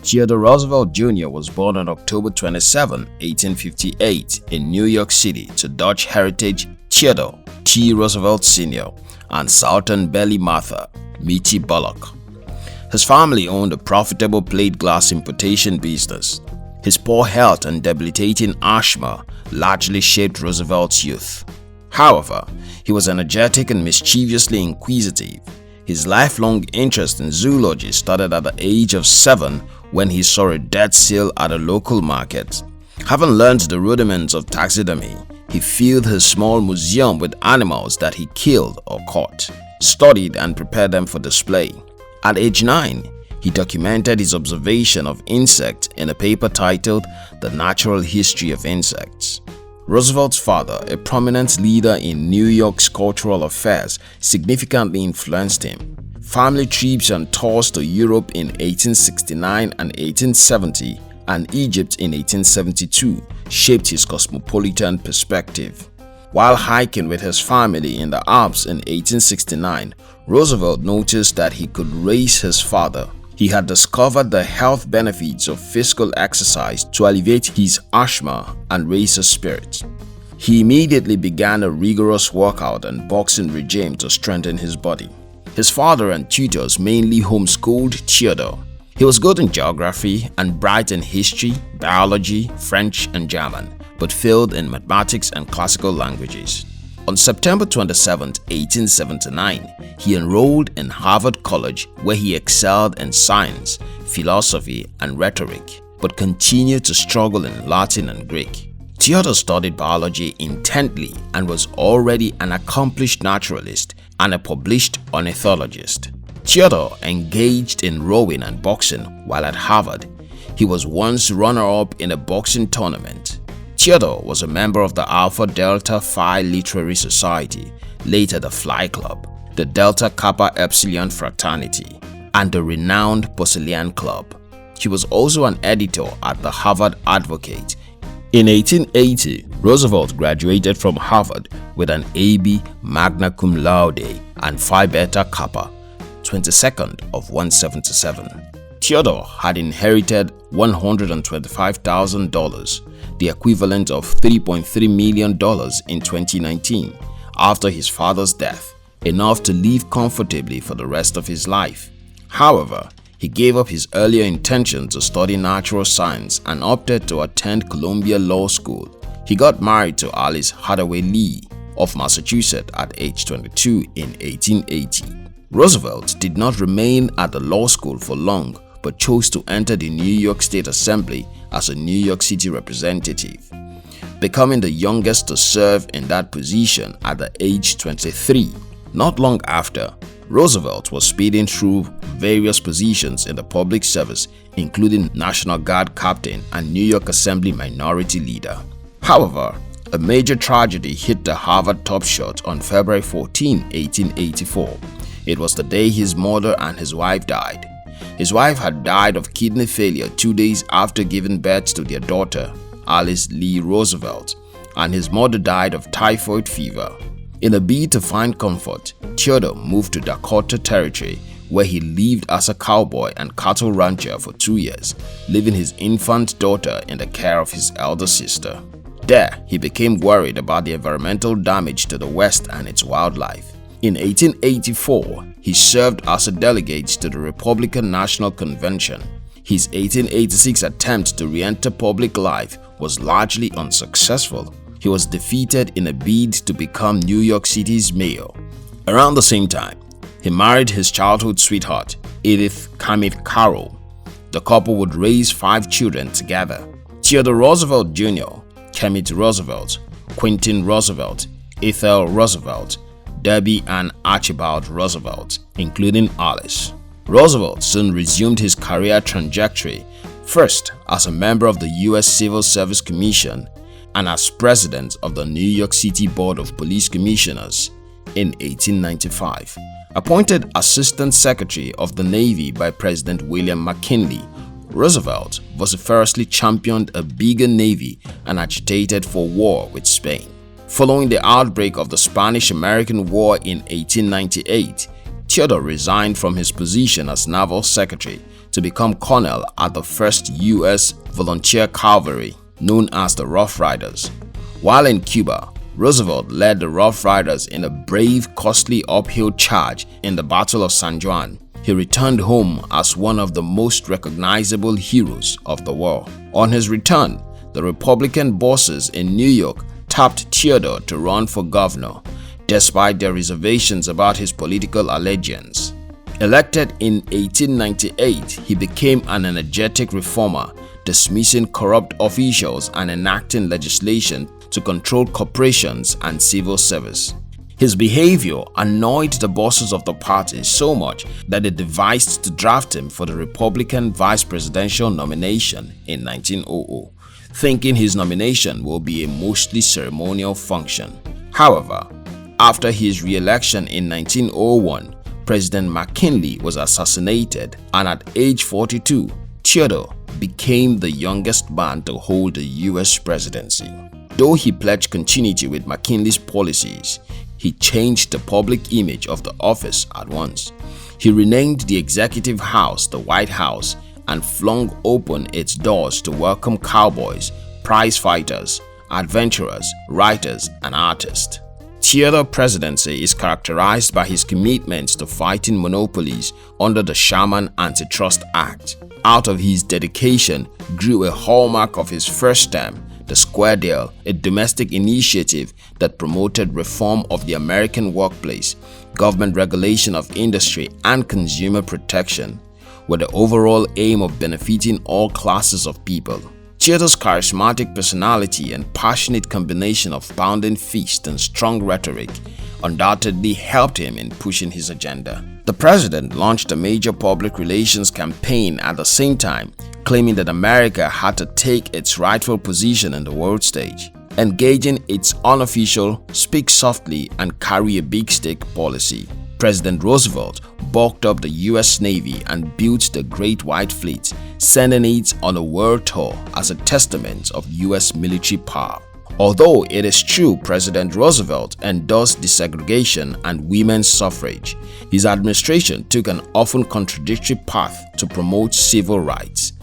Theodore Roosevelt Jr. was born on October 27, 1858 in New York City to Dutch heritage Theodore T. Roosevelt Sr. and Southern Belle Martha Mittie Bulloch. His family owned a profitable plate glass importation business. His poor health and debilitating asthma largely shaped Roosevelt's youth. However, he was energetic and mischievously inquisitive. His lifelong interest in zoology started at the age of 7 when he saw a dead seal at a local market. Having learned the rudiments of taxidermy, he filled his small museum with animals that he killed or caught, studied and prepared them for display. At age 9, he documented his observation of insects in a paper titled The Natural History of Insects. Roosevelt's father, a prominent leader in New York's cultural affairs, significantly influenced him. Family trips and tours to Europe in 1869 and 1870 and Egypt in 1872 shaped his cosmopolitan perspective. While hiking with his family in the Alps in 1869, Roosevelt noticed that he could raise his father. He had discovered the health benefits of physical exercise to alleviate his asthma and raise his spirits. He immediately began a rigorous workout and boxing regime to strengthen his body. His father and tutors mainly homeschooled Theodore. He was good in geography and bright in history, biology, French, and German, but failed in mathematics and classical languages. On September 27, 1879, he enrolled in Harvard College where he excelled in science, philosophy, and rhetoric, but continued to struggle in Latin and Greek. Theodore studied biology intently and was already an accomplished naturalist and a published ornithologist. Theodore engaged in rowing and boxing while at Harvard. He was once runner-up in a boxing tournament. Theodore was a member of the Alpha Delta Phi Literary Society, later the Fly Club, the Delta Kappa Epsilon Fraternity, and the renowned Porcelain Club. He was also an editor at the Harvard Advocate. In 1880, Roosevelt graduated from Harvard with an AB magna cum laude and Phi Beta Kappa, 22nd of 177. Theodore had inherited $125,000, the equivalent of $3.3 million in 2019, after his father's death, enough to live comfortably for the rest of his life. However, he gave up his earlier intention to study natural science and opted to attend Columbia Law School. He got married to Alice Hathaway Lee of Massachusetts at age 22 in 1880. Roosevelt did not remain at the law school for long, but chose to enter the New York State Assembly as a New York City representative, becoming the youngest to serve in that position at the age 23. Not long after, Roosevelt was speeding through various positions in the public service, including National Guard captain and New York Assembly minority leader. However, a major tragedy hit the Harvard top shot on February 14, 1884. It was the day his mother and his wife died. His wife had died of kidney failure 2 days after giving birth to their daughter, Alice Lee Roosevelt, and his mother died of typhoid fever. In a bid to find comfort, Theodore moved to Dakota Territory, where he lived as a cowboy and cattle rancher for 2 years, leaving his infant daughter in the care of his elder sister. There, he became worried about the environmental damage to the West and its wildlife. In 1884, he served as a delegate to the Republican National Convention. His 1886 attempt to re-enter public life was largely unsuccessful. He was defeated in a bid to become New York City's mayor. Around the same time, he married his childhood sweetheart, Edith Kamit Carroll. The couple would raise 5 children together: Theodore Roosevelt Jr., Kamit Roosevelt, Quentin Roosevelt, Ethel Roosevelt, Debbie and Archibald Roosevelt, including Alice. Roosevelt soon resumed his career trajectory, first as a member of the U.S. Civil Service Commission and as president of the New York City Board of Police Commissioners in 1895. Appointed Assistant Secretary of the Navy by President William McKinley, Roosevelt vociferously championed a bigger navy and agitated for war with Spain. Following the outbreak of the Spanish-American War in 1898, Theodore resigned from his position as Naval Secretary to become colonel at the 1st U.S. Volunteer Cavalry, known as the Rough Riders. While in Cuba, Roosevelt led the Rough Riders in a brave, costly uphill charge in the Battle of San Juan. He returned home as one of the most recognizable heroes of the war. On his return, the Republican bosses in New York tapped Theodore to run for governor, despite their reservations about his political allegiance. Elected in 1898, he became an energetic reformer, dismissing corrupt officials and enacting legislation to control corporations and civil service. His behavior annoyed the bosses of the party so much that they devised to draft him for the Republican vice presidential nomination in 1900, thinking his nomination will be a mostly ceremonial function. However, after his re-election in 1901, President McKinley was assassinated, and at age 42, Theodore became the youngest man to hold the US presidency. Though he pledged continuity with McKinley's policies, he changed the public image of the office at once. He renamed the executive house the White House and flung open its doors to welcome cowboys, prize fighters, adventurers, writers, and artists. Theodore's presidency is characterized by his commitments to fighting monopolies under the Sherman Antitrust Act. Out of his dedication grew a hallmark of his first term, the Square Deal, a domestic initiative that promoted reform of the American workplace, government regulation of industry, and consumer protection, with the overall aim of benefiting all classes of people. Theodore's charismatic personality and passionate combination of pounding fist and strong rhetoric undoubtedly helped him in pushing his agenda. The president launched a major public relations campaign at the same time, claiming that America had to take its rightful position in the world stage, engaging its unofficial speak softly and carry a big stick policy. President Roosevelt bulked up the US Navy and built the Great White Fleet, sending it on a world tour as a testament of US military power. Although it is true President Roosevelt endorsed desegregation and women's suffrage, his administration took an often contradictory path to promote civil rights.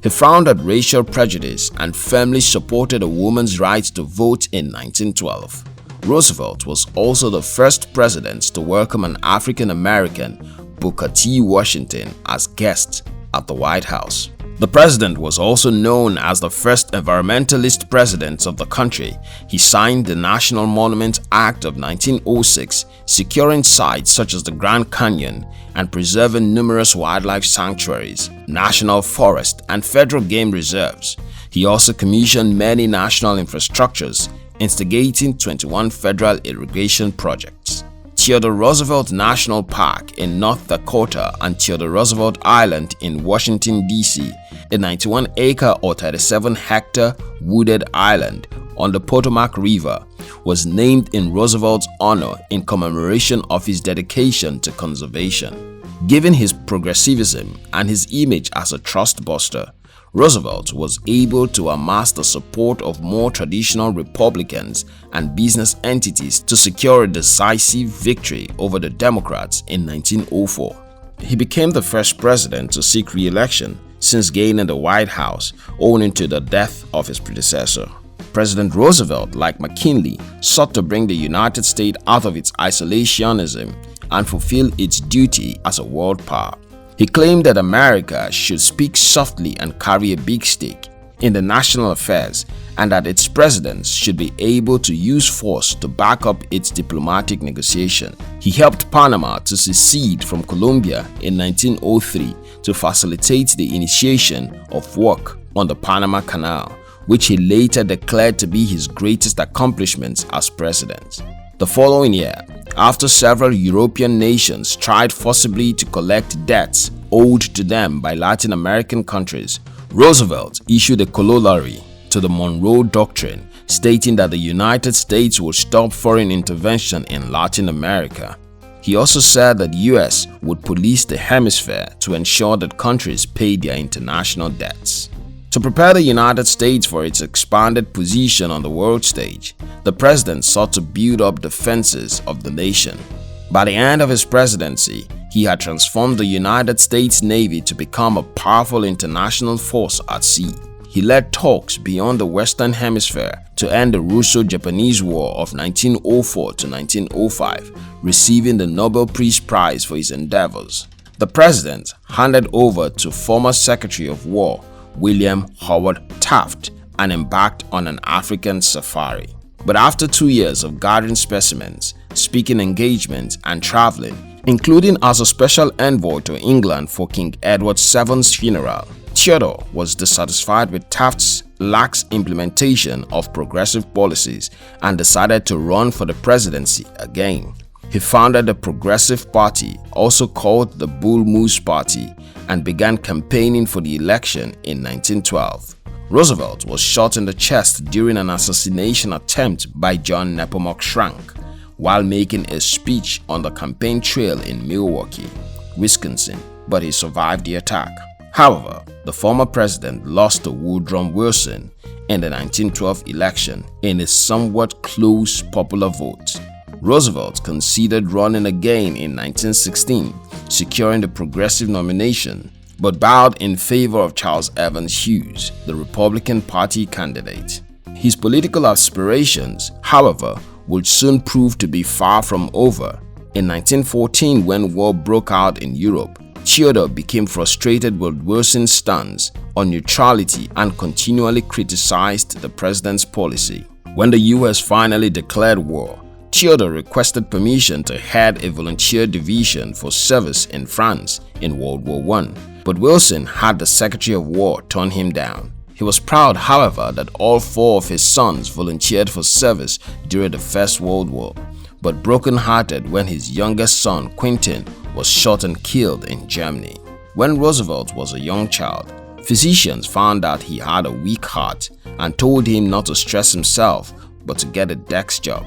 He frowned at racial prejudice and firmly supported a woman's right to vote in 1912. Roosevelt was also the first president to welcome an African-American, Booker T. Washington, as guest at the White House. The president was also known as the first environmentalist president of the country. He signed the National Monument Act of 1906, securing sites such as the Grand Canyon and preserving numerous wildlife sanctuaries, national forests, and federal game reserves. He also commissioned many national infrastructures, instigating 21 federal irrigation projects. Theodore Roosevelt National Park in North Dakota and Theodore Roosevelt Island in Washington, D.C., a 91-acre or 37-hectare wooded island on the Potomac River, was named in Roosevelt's honor in commemoration of his dedication to conservation. Given his progressivism and his image as a trust buster, Roosevelt was able to amass the support of more traditional Republicans and business entities to secure a decisive victory over the Democrats in 1904. He became the first president to seek re-election since gaining the White House owing to the death of his predecessor. President Roosevelt, like McKinley, sought to bring the United States out of its isolationism and fulfill its duty as a world power. He claimed that America should speak softly and carry a big stick in the national affairs, and that its presidents should be able to use force to back up its diplomatic negotiation. He helped Panama to secede from Colombia in 1903 to facilitate the initiation of work on the Panama Canal, which he later declared to be his greatest accomplishment as president. The following year, after several European nations tried forcibly to collect debts owed to them by Latin American countries, Roosevelt issued a corollary to the Monroe Doctrine, stating that the United States would stop foreign intervention in Latin America. He also said that the US would police the hemisphere to ensure that countries paid their international debts. To prepare the United States for its expanded position on the world stage, the president sought to build up defenses of the nation. By the end of his presidency, he had transformed the United States Navy to become a powerful international force at sea. He led talks beyond the Western Hemisphere to end the Russo-Japanese War of 1904 to 1905, receiving the Nobel Peace Prize for his endeavors. The president handed over to former Secretary of War William Howard Taft and embarked on an African safari. But after 2 years of gathering specimens, speaking engagements, and traveling, including as a special envoy to England for King Edward VII's funeral, Theodore was dissatisfied with Taft's lax implementation of progressive policies and decided to run for the presidency again. He founded the Progressive Party, also called the Bull Moose Party, and began campaigning for the election in 1912. Roosevelt was shot in the chest during an assassination attempt by John Nepomuk Shrank while making a speech on the campaign trail in Milwaukee, Wisconsin, but he survived the attack. However, the former president lost to Woodrow Wilson in the 1912 election in a somewhat close popular vote. Roosevelt considered running again in 1916, securing the progressive nomination, but bowed in favor of Charles Evans Hughes, the Republican Party candidate. His political aspirations, however, would soon prove to be far from over. In 1914, when war broke out in Europe, Theodore became frustrated with Wilson's stance on neutrality and continually criticized the president's policy. When the US finally declared war, Theodore requested permission to head a volunteer division for service in France in World War I, but Wilson had the Secretary of War turn him down. He was proud, however, that all 4 of his sons volunteered for service during the First World War, but broken-hearted when his youngest son, Quentin, was shot and killed in Germany. When Roosevelt was a young child, physicians found out he had a weak heart and told him not to stress himself but to get a desk job.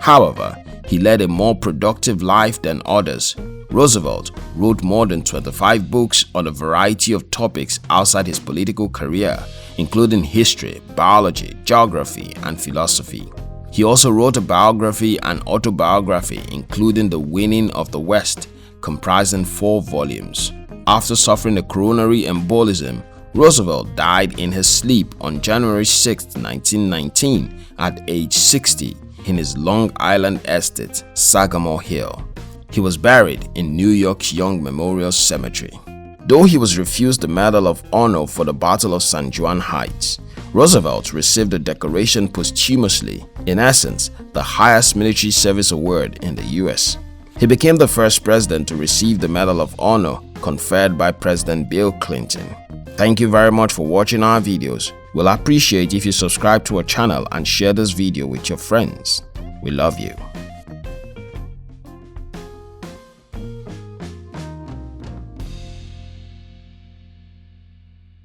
However, he led a more productive life than others. Roosevelt wrote more than 25 books on a variety of topics outside his political career, including history, biology, geography, and philosophy. He also wrote a biography and autobiography, including The Winning of the West, comprising 4 volumes. After suffering a coronary embolism, Roosevelt died in his sleep on January 6, 1919 at age 60 in his Long Island estate, Sagamore Hill. He was buried in New York's Young Memorial Cemetery. Though he was refused the Medal of Honor for the Battle of San Juan Heights, Roosevelt received the decoration posthumously, in essence, the highest military service award in the US. He became the first president to receive the Medal of Honor conferred by President Bill Clinton. Thank you very much for watching our videos. We'll appreciate if you subscribe to our channel and share this video with your friends. We love you.